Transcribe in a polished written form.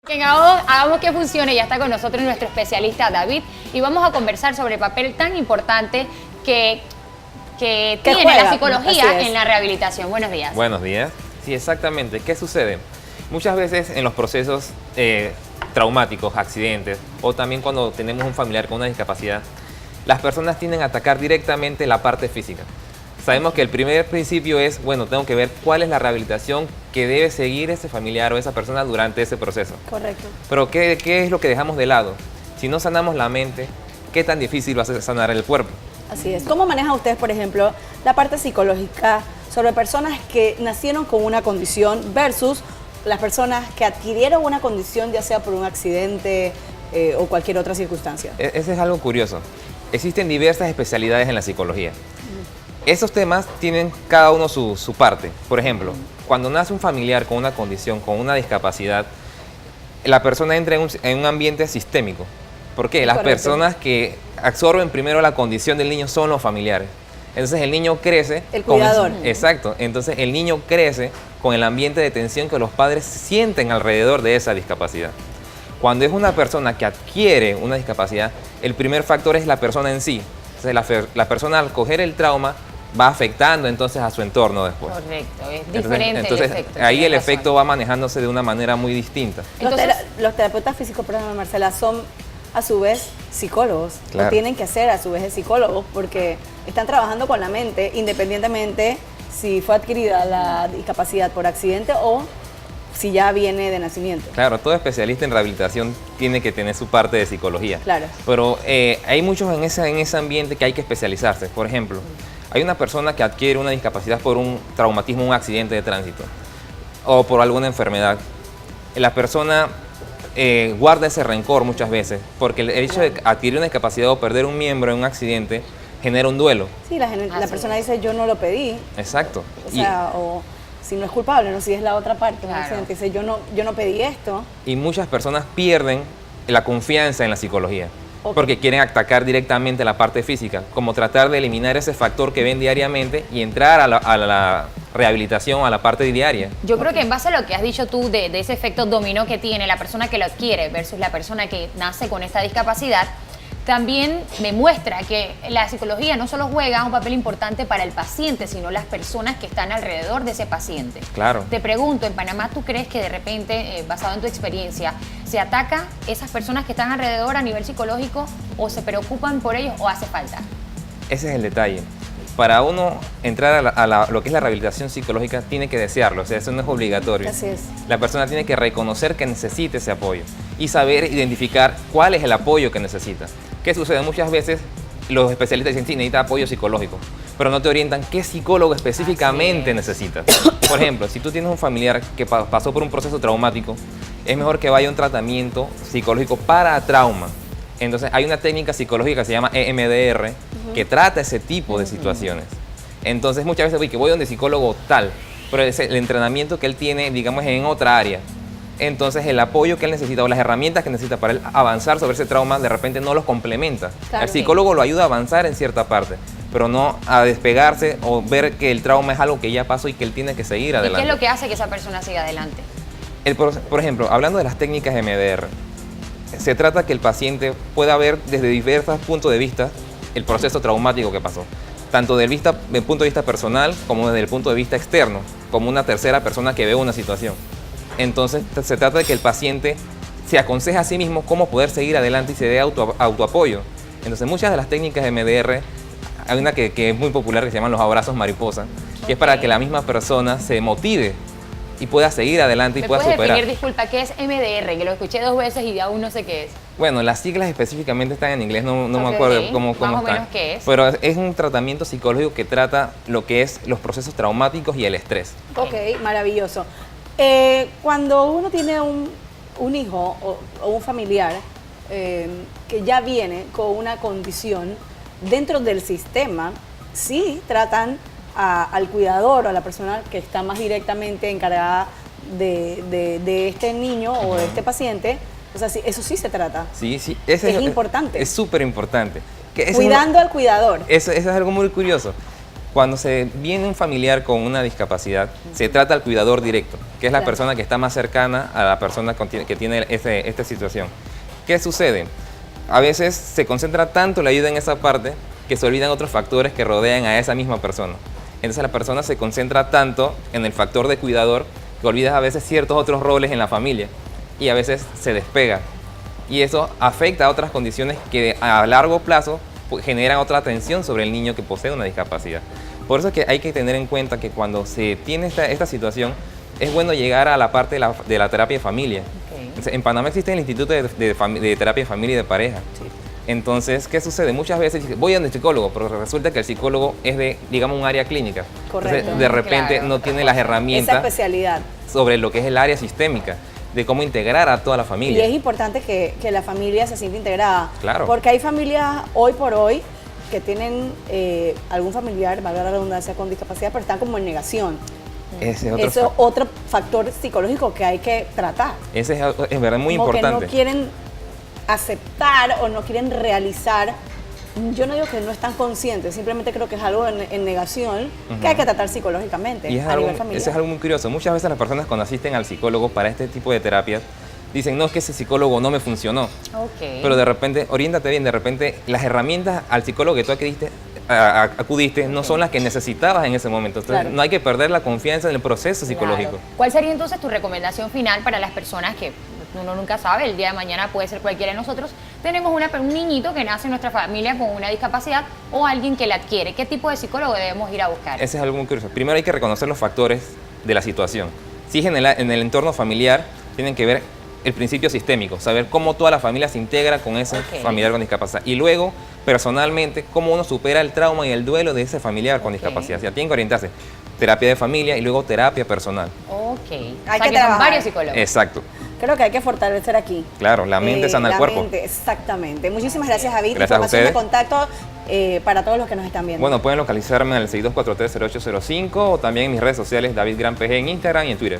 Hagamos que funcione. Ya está con nosotros nuestro especialista David y vamos a conversar sobre el papel tan importante que tiene la psicología en la rehabilitación. Buenos días. Buenos días. Sí, exactamente. ¿Qué sucede? Muchas veces en los procesos traumáticos, accidentes, o también cuando tenemos un familiar con una discapacidad, las personas tienden a atacar directamente la parte física. Sabemos que el primer principio es, bueno, tengo que ver cuál es la rehabilitación que debe seguir ese familiar o esa persona durante ese proceso. Correcto. Pero ¿qué es lo que dejamos de lado? Si no sanamos la mente, ¿qué tan difícil va a ser sanar el cuerpo? Así es. ¿Cómo manejan ustedes, por ejemplo, la parte psicológica sobre personas que nacieron con una condición versus las personas que adquirieron una condición, ya sea por un accidente o cualquier otra circunstancia? Ese es algo curioso. Existen diversas especialidades en la psicología. Esos temas tienen cada uno su parte. Por ejemplo, cuando nace un familiar con una condición, con una discapacidad, la persona entra en un ambiente sistémico. ¿Por qué? Las personas que absorben primero la condición del niño son los familiares. Entonces el niño crece... El cuidador. Exacto. Entonces el niño crece con el ambiente de tensión que los padres sienten alrededor de esa discapacidad. Cuando es una persona que adquiere una discapacidad, el primer factor es la persona en sí. Entonces la persona al coger el trauma va afectando entonces a su entorno después. Correcto, es diferente entonces, el efecto. Ahí el efecto va manejándose de una manera muy distinta. Los terapeutas físicos, perdón, Marcela, son a su vez psicólogos, claro. O tienen que ser a su vez psicólogos porque están trabajando con la mente independientemente si fue adquirida la discapacidad por accidente o si ya viene de nacimiento. Claro, todo especialista en rehabilitación tiene que tener su parte de psicología. Claro. Pero hay muchos en ese ambiente que hay que especializarse. Por ejemplo, hay una persona que adquiere una discapacidad por un traumatismo, un accidente de tránsito o por alguna enfermedad. La persona guarda ese rencor muchas veces porque el hecho de adquirir una discapacidad o perder un miembro en un accidente genera un duelo. Sí, la persona dice yo no lo pedí. Exacto. O sea, o si no es culpable, no si es la otra parte. Claro. Dice yo no pedí esto. Y muchas personas pierden la confianza en la psicología. Porque quieren atacar directamente la parte física, como tratar de eliminar ese factor que ven diariamente y entrar a la rehabilitación, a la parte diaria. Yo creo que en base a lo que has dicho tú de ese efecto dominó que tiene la persona que lo adquiere versus la persona que nace con esta discapacidad, también me muestra que la psicología no solo juega un papel importante para el paciente, sino las personas que están alrededor de ese paciente. Claro. Te pregunto, ¿en Panamá tú crees que de repente, basado en tu experiencia, se ataca esas personas que están alrededor a nivel psicológico o se preocupan por ellos o hace falta? Ese es el detalle. Para uno entrar a lo que es la rehabilitación psicológica tiene que desearlo, o sea, eso no es obligatorio. Así es. La persona tiene que reconocer que necesita ese apoyo y saber identificar cuál es el apoyo que necesita. ¿Qué sucede? Muchas veces los especialistas dicen, sí, necesita apoyo psicológico, pero no te orientan qué psicólogo específicamente necesitas. Por ejemplo, si tú tienes un familiar que pasó por un proceso traumático, es mejor que vaya a un tratamiento psicológico para trauma. Entonces hay una técnica psicológica que se llama EMDR que trata ese tipo de situaciones. Entonces muchas veces que voy donde psicólogo tal, pero el entrenamiento que él tiene, digamos, es en otra área. Entonces el apoyo que él necesita o las herramientas que necesita para él avanzar sobre ese trauma de repente no los complementa. Claro, el psicólogo lo ayuda a avanzar en cierta parte, pero no a despegarse o ver que el trauma es algo que ya pasó y que él tiene que seguir adelante. ¿Y qué es lo que hace que esa persona siga adelante? Por ejemplo, hablando de las técnicas MDR, se trata que el paciente pueda ver desde diversos puntos de vista el proceso traumático que pasó, tanto desde el punto de vista personal como desde el punto de vista externo, como una tercera persona que ve una situación. Entonces se trata de que el paciente se aconseja a sí mismo cómo poder seguir adelante y se dé autoapoyo. Entonces muchas de las técnicas de MDR, hay una que es muy popular que se llaman los abrazos mariposa, que es para que la misma persona se motive y pueda seguir adelante y pueda superar. ¿Me puedes definir, disculpa, qué es MDR? Que lo escuché 2 veces y aún no sé qué es. Bueno, las siglas específicamente están en inglés, no me acuerdo cómo más o están. menos qué es. Pero es un tratamiento psicológico que trata lo que es los procesos traumáticos y el estrés. Ok, maravilloso. Cuando uno tiene un hijo o un familiar que ya viene con una condición dentro del sistema, sí tratan al cuidador o a la persona que está más directamente encargada de este niño o de este paciente. O sea, sí, eso sí se trata. Sí, sí. Es importante. Es súper importante. Cuidando al cuidador. Eso es algo muy curioso. Cuando se viene un familiar con una discapacidad, se trata al cuidador directo, que es la Claro. persona que está más cercana a la persona que tiene esta situación. ¿Qué sucede? A veces se concentra tanto la ayuda en esa parte que se olvidan otros factores que rodean a esa misma persona. Entonces la persona se concentra tanto en el factor de cuidador que olvidas a veces ciertos otros roles en la familia y a veces se despega. Y eso afecta a otras condiciones que a largo plazo pues, generan otra tensión sobre el niño que posee una discapacidad. Por eso es que hay que tener en cuenta que cuando se tiene esta situación es bueno llegar a la parte de la terapia de familia. Ok. Entonces, en Panamá existe el Instituto de Terapia de Familia y de Pareja. Entonces, ¿qué sucede? Muchas veces voy a un psicólogo, pero resulta que el psicólogo es de, digamos, un área clínica. Correcto. Entonces, de repente Claro. no tiene las Esa herramientas especialidad. sobre lo que es el área sistémica, de cómo integrar a toda la Y familia. es importante que la familia se sienta integrada. Claro. Porque hay familias hoy por hoy que tienen algún familiar, valga la redundancia, con discapacidad, pero están como en negación. Ese es otro, Eso es otro factor psicológico que hay que tratar. ese es verdad muy Como importante. que no quieren aceptar o no quieren realizar. Yo no digo que no están conscientes, simplemente creo que es algo en negación que hay que tratar psicológicamente Y es a algo, nivel familiar. eso es algo muy curioso. Muchas veces las personas cuando asisten al psicólogo para este tipo de terapias dicen, no, es que ese psicólogo no me funcionó. Ok. Pero de repente, oriéntate bien, de repente las herramientas al psicólogo que tú acudiste no son las que necesitabas en ese momento. Entonces Claro. no hay que perder la confianza en el proceso psicológico. Claro. ¿Cuál sería entonces tu recomendación final para las personas que uno nunca sabe, el día de mañana puede ser cualquiera de nosotros? Tenemos un niñito que nace en nuestra familia con una discapacidad o alguien que la adquiere. ¿Qué tipo de psicólogo debemos ir a buscar? Ese es algo muy curioso. Primero hay que reconocer los factores de la situación. Si es en el entorno familiar, tienen que ver el principio sistémico, saber cómo toda la familia se integra con ese Ok. familiar con discapacidad. Y luego, personalmente, cómo uno supera el trauma y el duelo de ese familiar con Ok. discapacidad. O sea, tienen que orientarse. Terapia de familia y luego terapia personal. Ok. Hay o sea, que que son trabajar. varios psicólogos. Exacto. Creo que hay que fortalecer aquí. Claro, la mente sana el la cuerpo. mente, exactamente. Muchísimas gracias, David. Gracias a Información de ustedes. contacto para todos los que nos están viendo. Bueno, pueden localizarme al 6243-0805 o también en mis redes sociales, David Gran PG en Instagram y en Twitter.